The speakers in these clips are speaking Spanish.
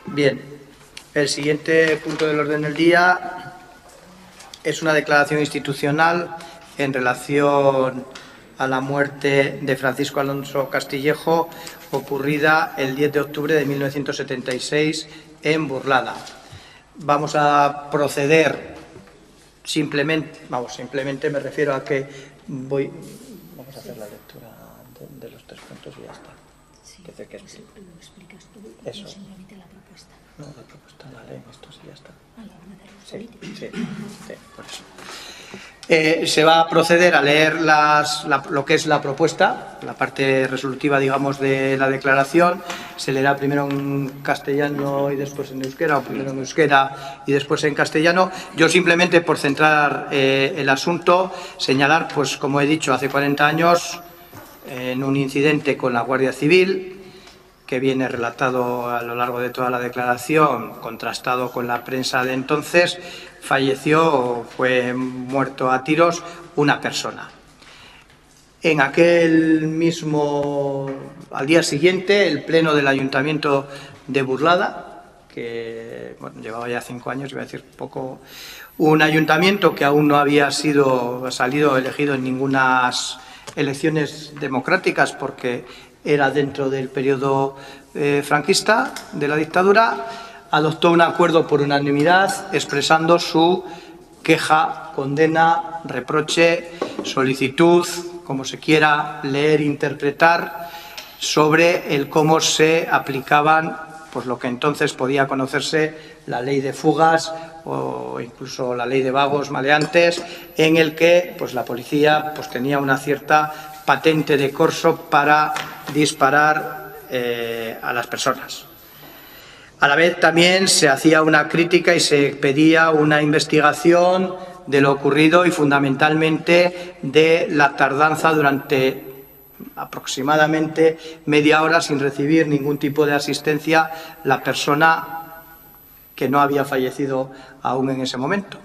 Bien, el siguiente punto del orden del día es una declaración institucional en relación a la muerte de Francisco Alonso Castillejo, ocurrida el 10 de octubre de 1976 en Burlada. Vamos a proceder simplemente me refiero a que vamos a hacer la lectura de los 3 puntos y ya está. Sí, que sé que pues lo explicas tú eso. o simplemente la propuesta. No, la propuesta la leen estos y ya está. Ah, la van a dar los Sí, políticos. sí, por eso. Se va a proceder a leer lo que es la propuesta, la parte resolutiva, digamos, de la declaración. Se leerá primero en castellano y después en euskera, o primero en euskera y después en castellano. Yo simplemente, por centrar el asunto, señalar, pues como he dicho, hace 40 años, en un incidente con la Guardia Civil, que viene relatado a lo largo de toda la declaración, contrastado con la prensa de entonces, falleció o fue muerto a tiros una persona. En al día siguiente, el pleno del Ayuntamiento de Burlada, que llevaba ya 5 años, iba a decir poco, un ayuntamiento que aún no había salido elegido en ninguna elecciones democráticas porque era dentro del periodo franquista de la dictadura, adoptó un acuerdo por unanimidad expresando su queja, condena, reproche, solicitud, como se quiera leer e interpretar, sobre el cómo se aplicaban pues lo que entonces podía conocerse la ley de fugas o incluso la ley de vagos maleantes, en el que pues la policía pues tenía una cierta patente de corso para disparar a las personas. A la vez también se hacía una crítica y se pedía una investigación de lo ocurrido y fundamentalmente de la tardanza durante aproximadamente media hora sin recibir ningún tipo de asistencia la persona que no había fallecido aún en ese momento,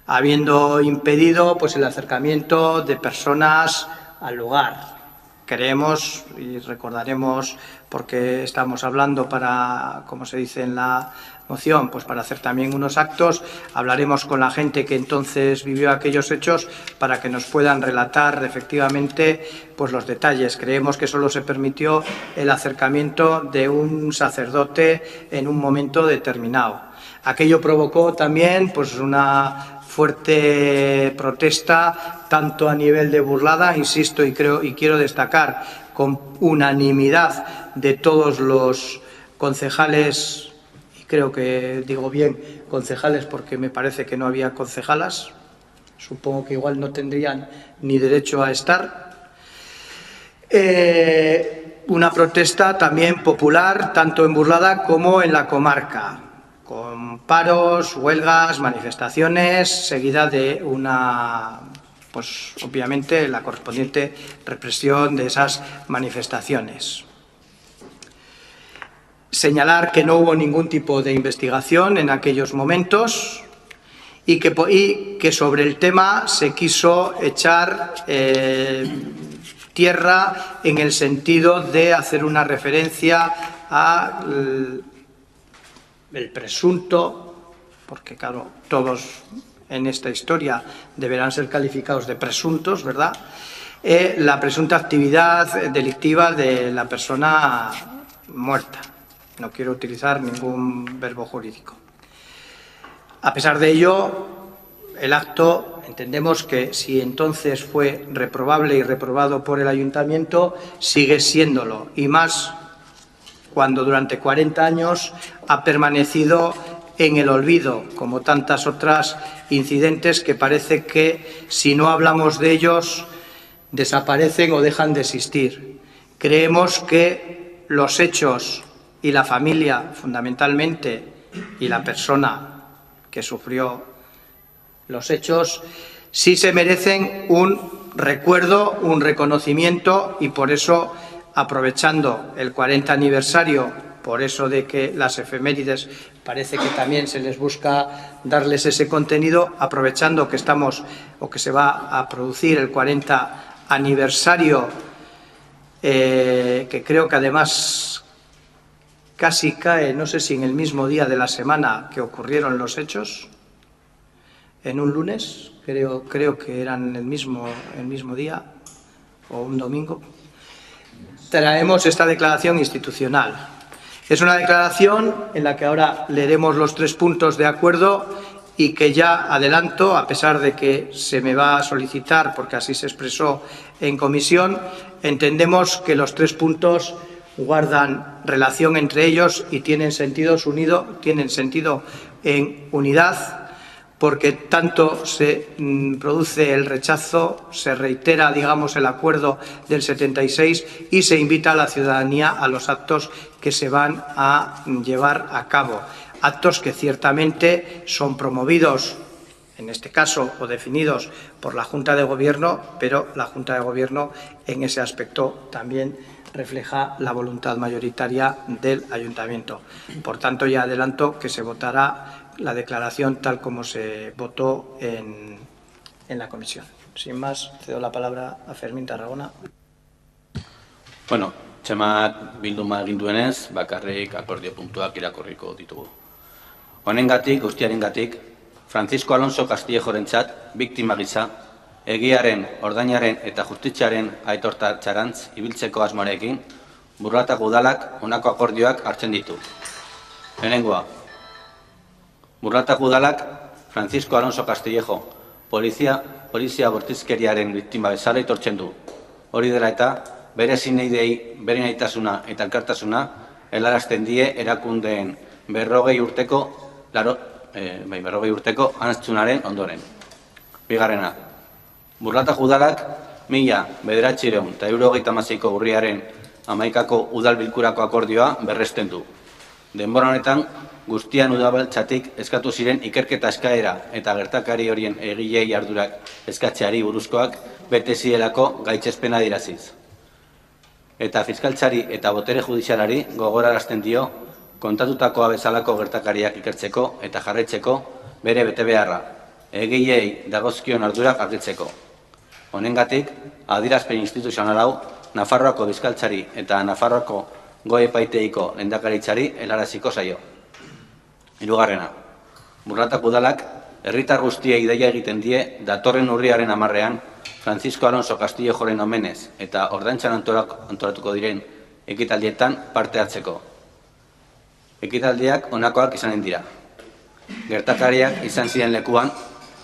habiendo impedido pues el acercamiento de personas al lugar. Creemos y recordaremos, porque estamos hablando para, como se dice en la moción, pues para hacer también unos actos, hablaremos con la gente que entonces vivió aquellos hechos para que nos puedan relatar efectivamente pues los detalles. Creemos que solo se permitió el acercamiento de un sacerdote en un momento determinado. Aquello provocó también pues una fuerte protesta, tanto a nivel de Burlada, insisto, y quiero destacar, con unanimidad de todos los concejales, y creo que digo bien concejales porque me parece que no había concejalas, supongo que igual no tendrían ni derecho a estar. Una protesta también popular, tanto en Burlada como en la comarca, con paros, huelgas, manifestaciones, seguida de pues obviamente la correspondiente represión de esas manifestaciones. Señalar que no hubo ningún tipo de investigación en aquellos momentos y que sobre el tema se quiso echar tierra en el sentido de hacer una referencia al presunto, porque claro, todos en esta historia deberán ser calificados de presuntos, ¿verdad? La presunta actividad delictiva de la persona muerta. No quiero utilizar ningún verbo jurídico. A pesar de ello, el acto, entendemos que si entonces fue reprobable y reprobado por el ayuntamiento, sigue siéndolo, y más cuando durante 40 años ha permanecido en el olvido, como tantas otras incidentes que parece que, si no hablamos de ellos, desaparecen o dejan de existir. Creemos que los hechos y la familia, fundamentalmente, y la persona que sufrió los hechos, sí se merecen un recuerdo, un reconocimiento, y por eso, aprovechando el 40 aniversario, por eso de que las efemérides parece que también se les busca darles ese contenido, aprovechando que estamos o que se va a producir el 40 aniversario, que creo que además casi cae, no sé si en el mismo día de la semana que ocurrieron los hechos, en un lunes, creo que eran el mismo día, o un domingo. Traemos esta declaración institucional. Es una declaración en la que ahora leeremos los 3 puntos de acuerdo y que ya adelanto, a pesar de que se me va a solicitar, porque así se expresó en comisión, entendemos que los 3 puntos guardan relación entre ellos y tienen sentido en unidad, porque tanto se produce el rechazo, se reitera, digamos, el acuerdo del 76 y se invita a la ciudadanía a los actos que se van a llevar a cabo. Actos que ciertamente son promovidos, en este caso, o definidos por la Junta de Gobierno, pero la Junta de Gobierno en ese aspecto también refleja la voluntad mayoritaria del Ayuntamiento. Por tanto, ya adelanto que se votará la declaración tal como se votó en la comisión. Sin más, cedo la palabra a Fermín Tarragona. Bueno, txemak bilduma egin duenez, bakarrik akordio puntuak irakurriko ditugu. Honengatik, guztiarengatik, Francisco Alonso Castillejorentzat biktima gisa, egiaren, ordainaren eta justiziaren aitortatxarantz ibiltzeko asmoarekin, Burlatako udalak honako akordioak hartzen ditu. Lehenengoa, Burlatako udalak Francisco Alonso Castillejo polizia bortizkeriaren biktima bezala aitortzen du. Hori dela eta bere zineidei bere nahitasuna eta elkartasuna helarazten die erakundeen 40 urteko antzunaren ondoren. Bigarrena, Burlatako udalak 1996ko urriaren 11ko udal bilkurako akordioa berresten du. Denbora honetan, guztian udaletxatik eskatu ziren ikerketa eskaera eta gertakari horien egilei ardurak eskatzeari buruzkoak bete zirelako gaitzespena diraziz. Eta fiskaltzari eta botere judizialari gogorarazten dio kontatutakoa bezalako gertakariak ikertzeko eta jarraitzeko bere betebeharra, egilei dagozkion ardurak argitzeko. Honengatik, adierazpen instituzional hau Nafarroako fiskaltzari eta Nafarroako goi epaiteiko lehendakaritzari helaraziko zaio. Hirugarrena, Burlatako udalak herritar guztiei deia egiten die datorren urriaren 10ean Francisco Alonso Castillejoren omenez eta ordaintzan antolatuko diren ekitaldietan parte hartzeko. Ekitaldiak honakoak izanen dira. Gertakariak izan ziren lekuan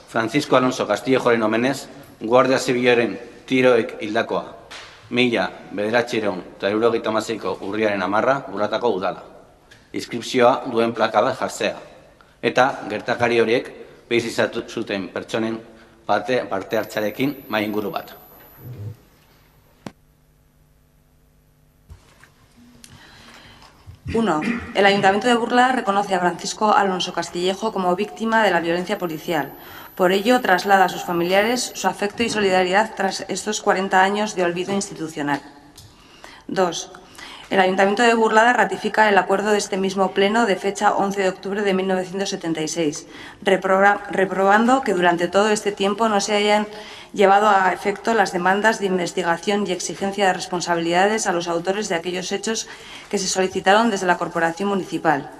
Francisco Alonso Castillejoren omenez Guardia Zibilaren tiroek hildakoa 1976ko urriaren 10 Burlatako udala. Inskripzioa duen plaka bat jartzea. Eta gertakari horiek bizizatu zuten pertsonen parte hartzarekin mahai inguru bat. Uno, el Ayuntamiento de Burlada reconoce a Francisco Alonso Castillejo como víctima de la violencia policial. Por ello, traslada a sus familiares su afecto y solidaridad tras estos 40 años de olvido institucional. 2. El Ayuntamiento de Burlada ratifica el acuerdo de este mismo pleno de fecha 11 de octubre de 1976, reprobando que durante todo este tiempo no se hayan llevado a efecto las demandas de investigación y exigencia de responsabilidades a los autores de aquellos hechos que se solicitaron desde la Corporación Municipal.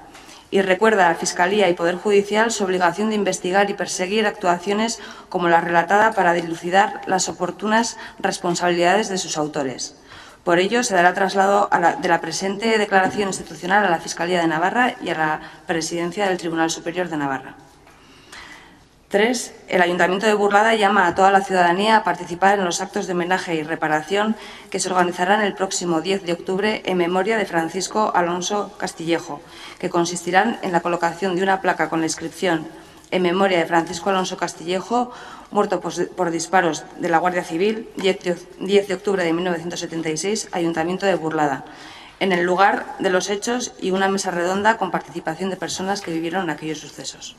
Y recuerda a la Fiscalía y Poder Judicial su obligación de investigar y perseguir actuaciones como la relatada para dilucidar las oportunas responsabilidades de sus autores. Por ello, se dará traslado de la presente declaración institucional a la Fiscalía de Navarra y a la Presidencia del Tribunal Superior de Navarra. 3. El Ayuntamiento de Burlada llama a toda la ciudadanía a participar en los actos de homenaje y reparación que se organizarán el próximo 10 de octubre en memoria de Francisco Alonso Castillejo, que consistirán en la colocación de una placa con la inscripción en memoria de Francisco Alonso Castillejo, muerto por disparos de la Guardia Civil, 10 de octubre de 1976, Ayuntamiento de Burlada, en el lugar de los hechos, y una mesa redonda con participación de personas que vivieron aquellos sucesos.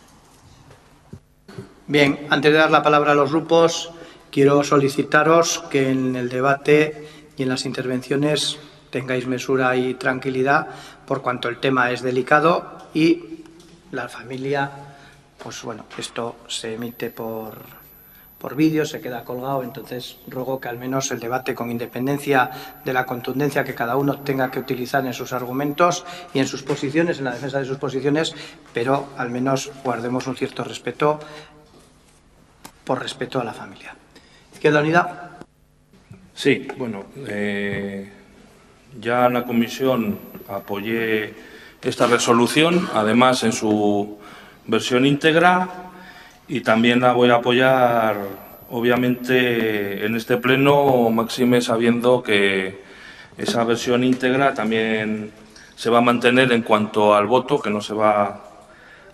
Bien, antes de dar la palabra a los grupos, quiero solicitaros que en el debate y en las intervenciones tengáis mesura y tranquilidad, por cuanto el tema es delicado y la familia, pues bueno, esto se emite por por vídeo, se queda colgado. Entonces ruego que al menos el debate, con independencia de la contundencia que cada uno tenga que utilizar en sus argumentos y en sus posiciones, en la defensa de sus posiciones, pero al menos guardemos un cierto respeto, por respeto a la familia. Izquierda Unida. Sí, bueno, ya en la comisión apoyé esta resolución, además en su versión íntegra, y también la voy a apoyar, obviamente, en este pleno, máxime sabiendo que esa versión íntegra también se va a mantener en cuanto al voto, que no se va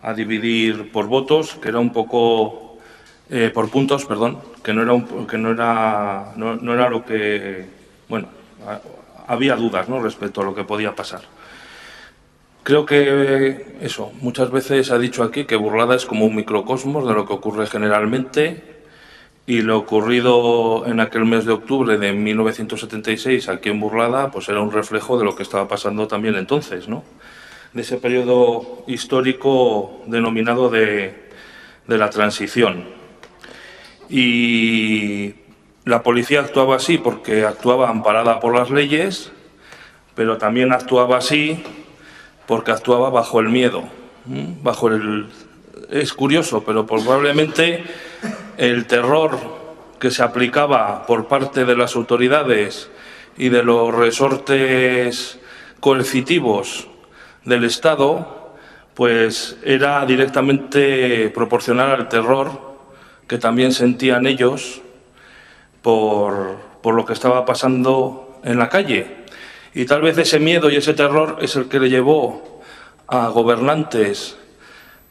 a dividir por votos, que era un poco, por puntos, perdón, que no era lo que, bueno, había dudas, ¿no?, respecto a lo que podía pasar. Creo que eso, muchas veces se ha dicho aquí que Burlada es como un microcosmos de lo que ocurre generalmente, y lo ocurrido en aquel mes de octubre de 1976 aquí en Burlada pues era un reflejo de lo que estaba pasando también entonces, ¿no?, de ese periodo histórico denominado de la transición. Y la policía actuaba así porque actuaba amparada por las leyes, pero también actuaba así porque actuaba bajo el miedo, es curioso, pero probablemente el terror que se aplicaba por parte de las autoridades y de los resortes coercitivos del Estado, pues era directamente proporcional al terror que también sentían ellos por lo que estaba pasando en la calle. Y tal vez ese miedo y ese terror es el que le llevó a gobernantes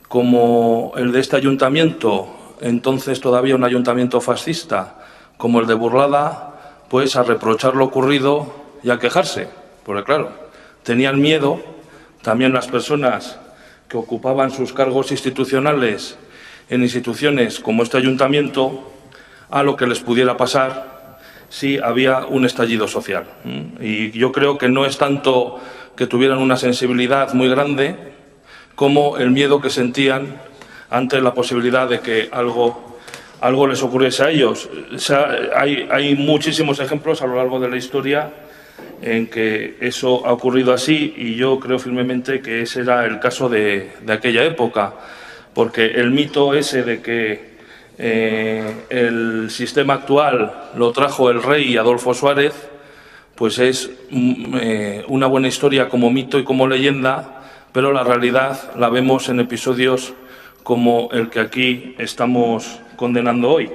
como el de este ayuntamiento, entonces todavía un ayuntamiento fascista, como el de Burlada, pues a reprochar lo ocurrido y a quejarse. Porque claro, tenían miedo también las personas que ocupaban sus cargos institucionales en instituciones como este ayuntamiento a lo que les pudiera pasar si había un estallido social. Y yo creo que no es tanto que tuvieran una sensibilidad muy grande como el miedo que sentían ante la posibilidad de que algo les ocurriese a ellos. O sea, hay muchísimos ejemplos a lo largo de la historia en que eso ha ocurrido así, y yo creo firmemente que ese era el caso de aquella época, porque el mito ese de que el sistema actual lo trajo el rey Adolfo Suárez, pues es una buena historia como mito y como leyenda, pero la realidad la vemos en episodios como el que aquí estamos condenando hoy,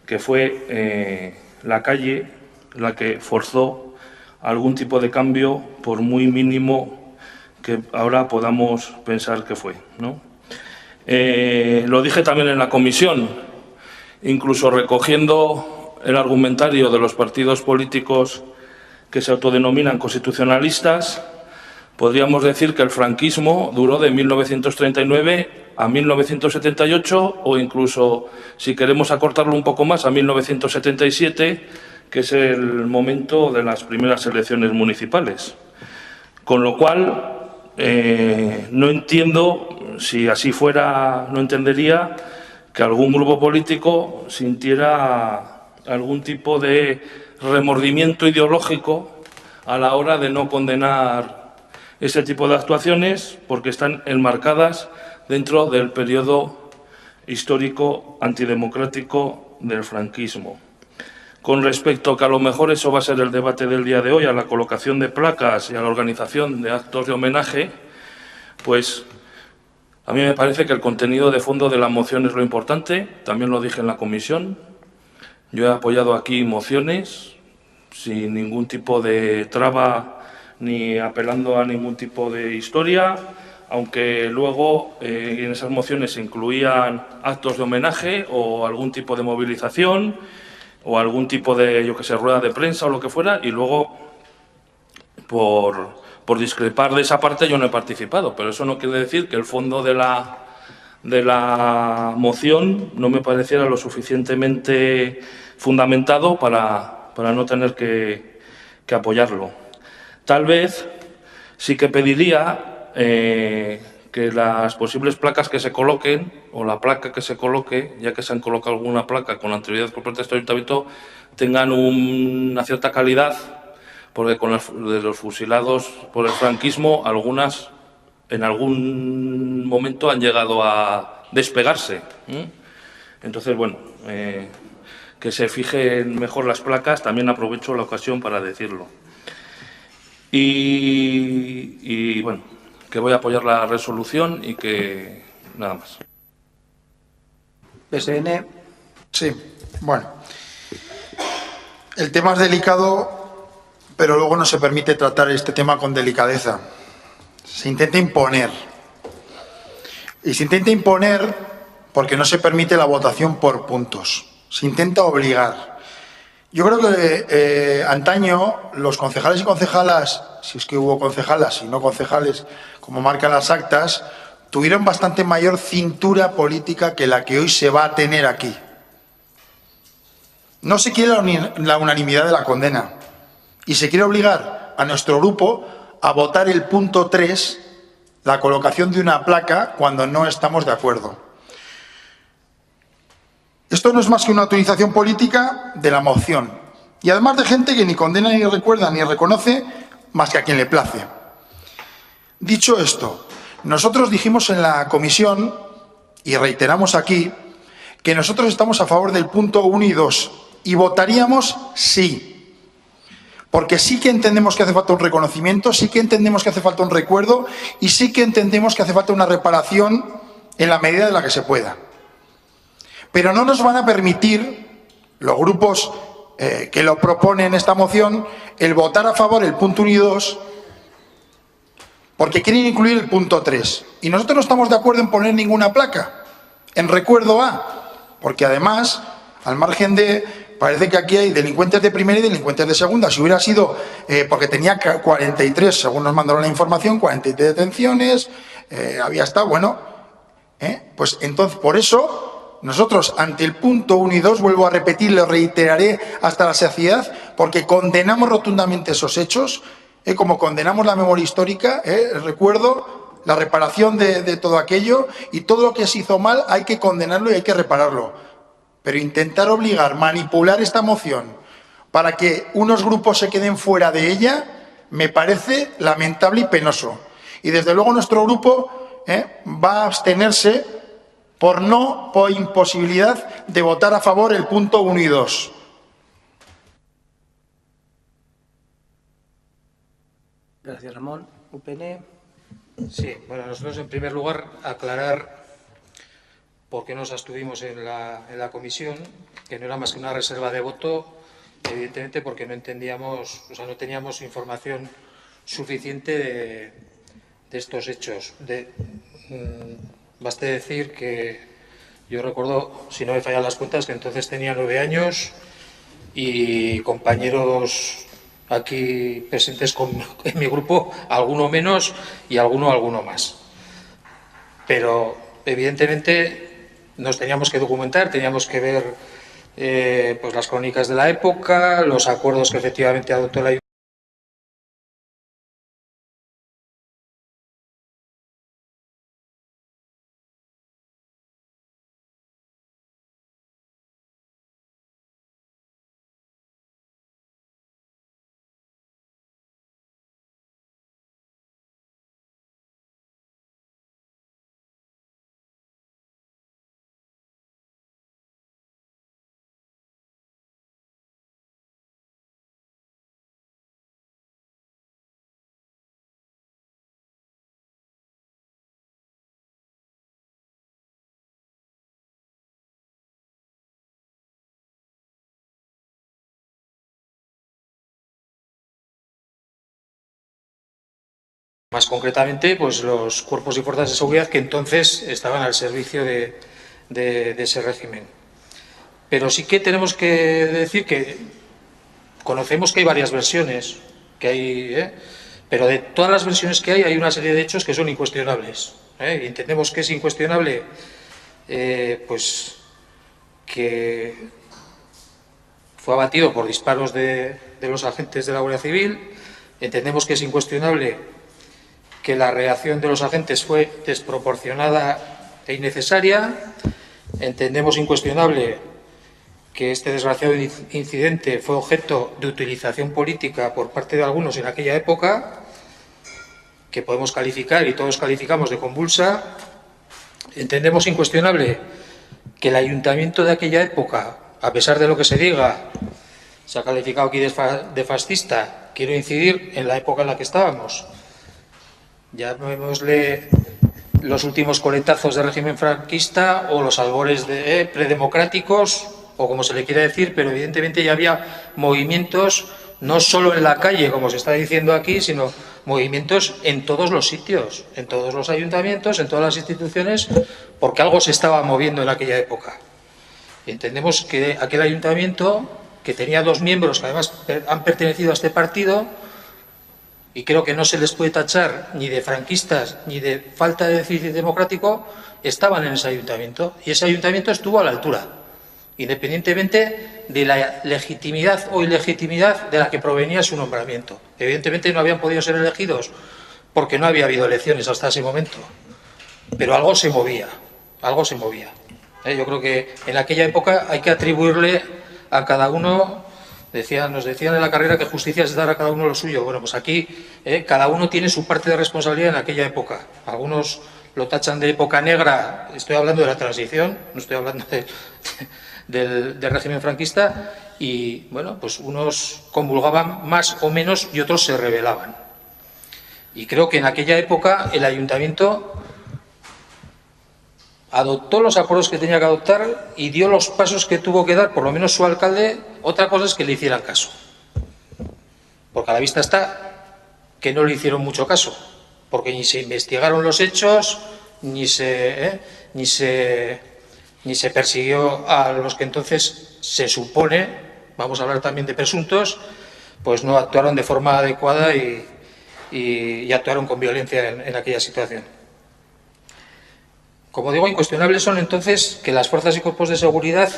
que fue la calle la que forzó algún tipo de cambio, por muy mínimo que ahora podamos pensar que fue, ¿no? Lo dije también en la comisión, incluso recogiendo el argumentario de los partidos políticos que se autodenominan constitucionalistas, podríamos decir que el franquismo duró de 1939 a 1978, o incluso, si queremos acortarlo un poco más, a 1977, que es el momento de las primeras elecciones municipales. Con lo cual, no entiendo, si así fuera, no entendería que algún grupo político sintiera algún tipo de remordimiento ideológico a la hora de no condenar ese tipo de actuaciones, porque están enmarcadas dentro del periodo histórico antidemocrático del franquismo. Con respecto a que a lo mejor eso va a ser el debate del día de hoy, a la colocación de placas y a la organización de actos de homenaje, pues a mí me parece que el contenido de fondo de la moción es lo importante. También lo dije en la comisión. Yo he apoyado aquí mociones sin ningún tipo de traba ni apelando a ningún tipo de historia, aunque luego en esas mociones se incluían actos de homenaje o algún tipo de movilización o algún tipo de, yo que sé, rueda de prensa o lo que fuera, y luego por discrepar de esa parte yo no he participado, pero eso no quiere decir que el fondo de la moción no me pareciera lo suficientemente fundamentado para no tener que apoyarlo. Tal vez sí que pediría que que las posibles placas que se coloquen, o la placa que se coloque, ya que se han colocado alguna placa con anterioridad por parte de este ayuntamiento, tengan una cierta calidad, porque con de los fusilados por el franquismo, algunas en algún momento han llegado a despegarse. Entonces, bueno, que se fijen mejor las placas, también aprovecho la ocasión para decirlo. Y bueno, que voy a apoyar la resolución y que nada más. PSN. Sí, bueno. El tema es delicado, pero luego no se permite tratar este tema con delicadeza. Se intenta imponer. Y se intenta imponer porque no se permite la votación por puntos. Se intenta obligar. Yo creo que antaño los concejales y concejalas, si es que hubo concejalas y no concejales, como marcan las actas, tuvieron bastante mayor cintura política que la que hoy se va a tener aquí. No se quiere la unanimidad de la condena y se quiere obligar a nuestro grupo a votar el punto 3, la colocación de una placa, cuando no estamos de acuerdo. Esto no es más que una utilización política de la moción y además de gente que ni condena, ni recuerda, ni reconoce más que a quien le place. Dicho esto, nosotros dijimos en la comisión y reiteramos aquí que nosotros estamos a favor del punto 1 y 2 y votaríamos sí, porque sí que entendemos que hace falta un reconocimiento, sí que entendemos que hace falta un recuerdo y sí que entendemos que hace falta una reparación en la medida de la que se pueda. Pero no nos van a permitir los grupos que lo proponen esta moción el votar a favor el punto 1 y 2 porque quieren incluir el punto 3. Y nosotros no estamos de acuerdo en poner ninguna placa en recuerdo a, porque además, al margen de, parece que aquí hay delincuentes de primera y delincuentes de segunda. Si hubiera sido, porque tenía 43, según nos mandaron la información, 43 detenciones, había estado, bueno, pues entonces, por eso, nosotros ante el punto 1 y 2, vuelvo a repetir, lo reiteraré hasta la saciedad, porque condenamos rotundamente esos hechos, como condenamos la memoria histórica, el recuerdo, la reparación de todo aquello, y todo lo que se hizo mal hay que condenarlo y hay que repararlo. Pero intentar obligar, manipular esta moción para que unos grupos se queden fuera de ella, me parece lamentable y penoso. Y desde luego nuestro grupo va a abstenerse por imposibilidad de votar a favor el punto 1 y 2. Gracias, Ramón. UPN. Sí, bueno, nosotros en primer lugar aclarar por qué nos abstuvimos en la comisión, que no era más que una reserva de voto, evidentemente porque no entendíamos, o sea, no teníamos información suficiente de estos hechos. Baste decir que yo recuerdo, si no me fallan las cuentas, que entonces tenía 9 años y compañeros aquí presentes en mi grupo, alguno menos y alguno más. Pero evidentemente nos teníamos que documentar, teníamos que ver pues las crónicas de la época, los acuerdos que efectivamente adoptó la Más concretamente, pues los cuerpos y fuerzas de seguridad que entonces estaban al servicio de ese régimen. Pero sí que tenemos que decir que conocemos que hay varias versiones, pero de todas las versiones que hay una serie de hechos que son incuestionables. Y entendemos que es incuestionable pues que fue abatido por disparos de los agentes de la Guardia Civil. Entendemos que es incuestionable que la reacción de los agentes fue desproporcionada e innecesaria. Entendemos incuestionable que este desgraciado incidente fue objeto de utilización política por parte de algunos en aquella época, que podemos calificar y todos calificamos de convulsa. Entendemos incuestionable que el ayuntamiento de aquella época, a pesar de lo que se diga, se ha calificado aquí de fascista. Quiero incidir en la época en la que estábamos. Llamémosle los últimos coletazos del régimen franquista o los albores predemocráticos, o como se le quiera decir, pero evidentemente ya había movimientos, no solo en la calle, como se está diciendo aquí, sino movimientos en todos los sitios, en todos los ayuntamientos, en todas las instituciones, porque algo se estaba moviendo en aquella época. Y entendemos que aquel ayuntamiento, que tenía 2 miembros que además han pertenecido a este partido, y creo que no se les puede tachar ni de franquistas ni de falta de déficit democrático, estaban en ese ayuntamiento. Y ese ayuntamiento estuvo a la altura, independientemente de la legitimidad o ilegitimidad de la que provenía su nombramiento. Evidentemente no habían podido ser elegidos porque no había habido elecciones hasta ese momento, pero algo se movía, algo se movía. Yo creo que en aquella época hay que atribuirle a cada uno, nos decían en la carrera que justicia es dar a cada uno lo suyo. Bueno, pues aquí cada uno tiene su parte de responsabilidad en aquella época. Algunos lo tachan de época negra, estoy hablando de la transición, no estoy hablando del régimen franquista, y bueno, pues unos comulgaban más o menos y otros se rebelaban. Y creo que en aquella época el ayuntamiento adoptó los acuerdos que tenía que adoptar y dio los pasos que tuvo que dar, por lo menos su alcalde. Otra cosa es que le hicieran caso, porque a la vista está que no le hicieron mucho caso, porque ni se investigaron los hechos, ni se persiguió a los que entonces se supone, vamos a hablar también de presuntos, pues no actuaron de forma adecuada y actuaron con violencia en aquella situación. Como digo, incuestionables son entonces que las fuerzas y cuerpos de seguridad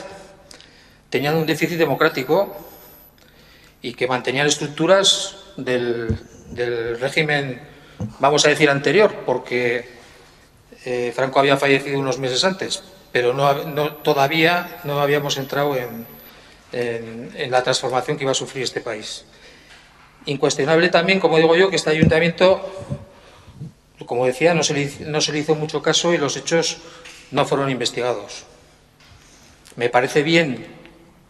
tenían un déficit democrático y que mantenían estructuras del régimen, vamos a decir, anterior, porque Franco había fallecido unos meses antes, pero todavía no habíamos entrado en la transformación que iba a sufrir este país. Incuestionable también, como digo yo, que este ayuntamiento, como decía, no se le hizo mucho caso y los hechos no fueron investigados. Me parece bien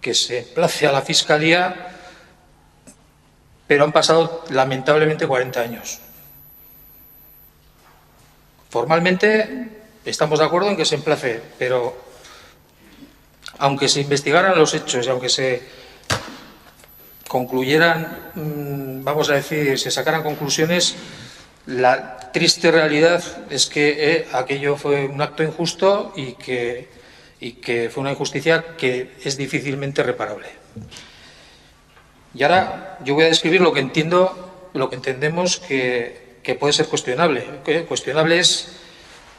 que se emplace a la Fiscalía, pero han pasado lamentablemente 40 años. Formalmente estamos de acuerdo en que se emplace, pero aunque se investigaran los hechos y aunque se concluyeran, vamos a decir, se sacaran conclusiones, la triste realidad es que aquello fue un acto injusto y que fue una injusticia que es difícilmente reparable. Y ahora yo voy a describir lo que entendemos que puede ser cuestionable. Cuestionable es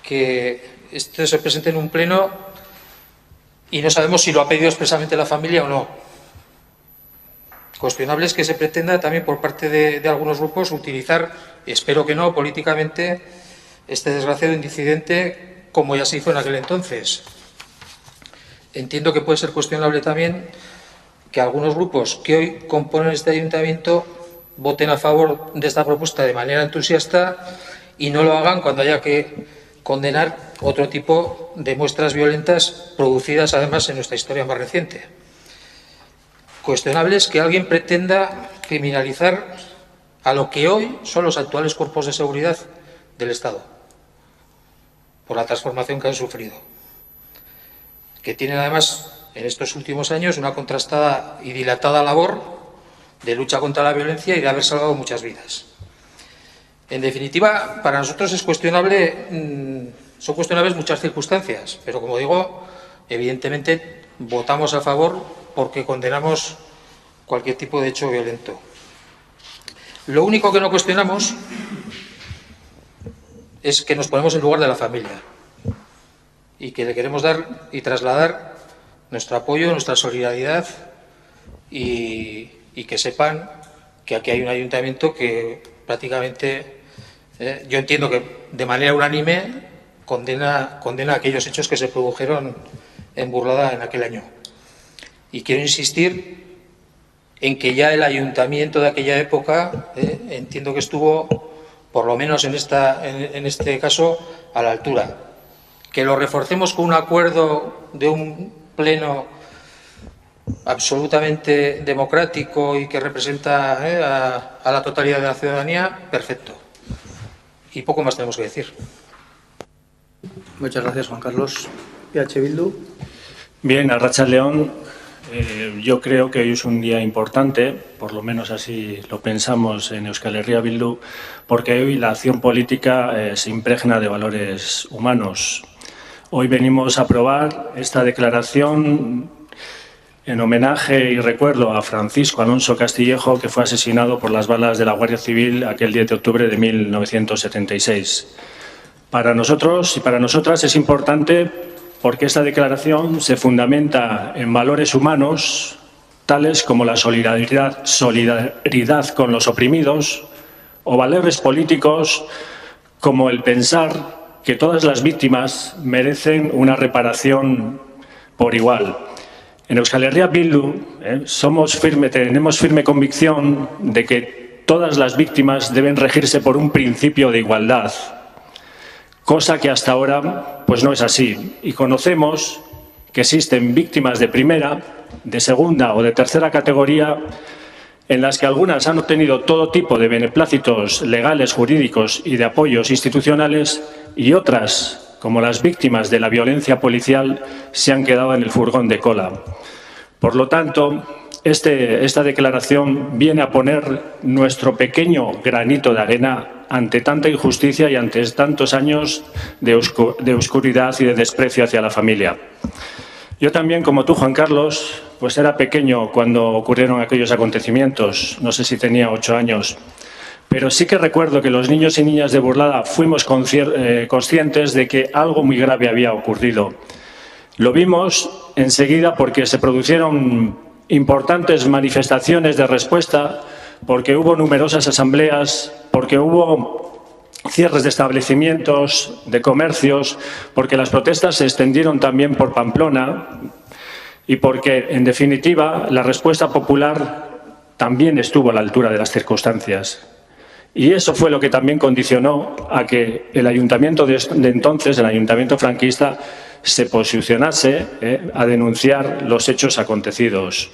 que esto se presente en un pleno y no sabemos si lo ha pedido expresamente la familia o no. Cuestionable es que se pretenda también por parte de algunos grupos utilizar, espero que no, políticamente, este desgraciado incidente como ya se hizo en aquel entonces. Entiendo que puede ser cuestionable también que algunos grupos que hoy componen este ayuntamiento voten a favor de esta propuesta de manera entusiasta y no lo hagan cuando haya que condenar otro tipo de muestras violentas producidas además en nuestra historia más reciente. Cuestionable es que alguien pretenda criminalizar a lo que hoy son los actuales cuerpos de seguridad del Estado, por la transformación que han sufrido, que tienen además en estos últimos años una contrastada y dilatada labor de lucha contra la violencia y de haber salvado muchas vidas. En definitiva, para nosotros es cuestionable, son cuestionables muchas circunstancias, pero como digo, evidentemente votamos a favor porque condenamos cualquier tipo de hecho violento. Lo único que no cuestionamos es que nos ponemos en lugar de la familia y que le queremos dar y trasladar nuestro apoyo, nuestra solidaridad y que sepan que aquí hay un ayuntamiento que prácticamente Yo entiendo que de manera unánime condena aquellos hechos que se produjeron en Burlada en aquel año. Y quiero insistir en que ya el ayuntamiento de aquella época entiendo que estuvo, por lo menos en este caso, a la altura. Que lo reforcemos con un acuerdo de un pleno absolutamente democrático y que representa a la totalidad de la ciudadanía, perfecto. Y poco más tenemos que decir. Muchas gracias, Juan Carlos. PH Bildu. Bien, Arratsaldeon, yo creo que hoy es un día importante, por lo menos así lo pensamos en Euskal Herria Bildu, porque hoy la acción política se impregna de valores humanos. Hoy venimos a aprobar esta declaración en homenaje y recuerdo a Francisco Alonso Castillejo, que fue asesinado por las balas de la Guardia Civil aquel 10 de octubre de 1976. Para nosotros y para nosotras es importante porque esta declaración se fundamenta en valores humanos tales como la solidaridad con los oprimidos o valores políticos como el pensar que todas las víctimas merecen una reparación por igual. En Euskal Herria Bildu tenemos firme convicción de que todas las víctimas deben regirse por un principio de igualdad, cosa que hasta ahora pues no es así. Y conocemos que existen víctimas de primera, de segunda o de tercera categoría en las que algunas han obtenido todo tipo de beneplácitos legales, jurídicos y de apoyos institucionales y otras, como las víctimas de la violencia policial, se han quedado en el furgón de cola. Por lo tanto, esta declaración viene a poner nuestro pequeño granito de arena ante tanta injusticia y ante tantos años de oscuridad y de desprecio hacia la familia. Yo también, como tú, Juan Carlos, pues era pequeño cuando ocurrieron aquellos acontecimientos, no sé si tenía 8 años. Pero sí que recuerdo que los niños y niñas de Burlada fuimos conscientes de que algo muy grave había ocurrido. Lo vimos enseguida porque se produjeron importantes manifestaciones de respuesta, porque hubo numerosas asambleas, porque hubo cierres de establecimientos, de comercios, porque las protestas se extendieron también por Pamplona y porque, en definitiva, la respuesta popular también estuvo a la altura de las circunstancias. Y eso fue lo que también condicionó a que el ayuntamiento de entonces, el ayuntamiento franquista, se posicionase a denunciar los hechos acontecidos.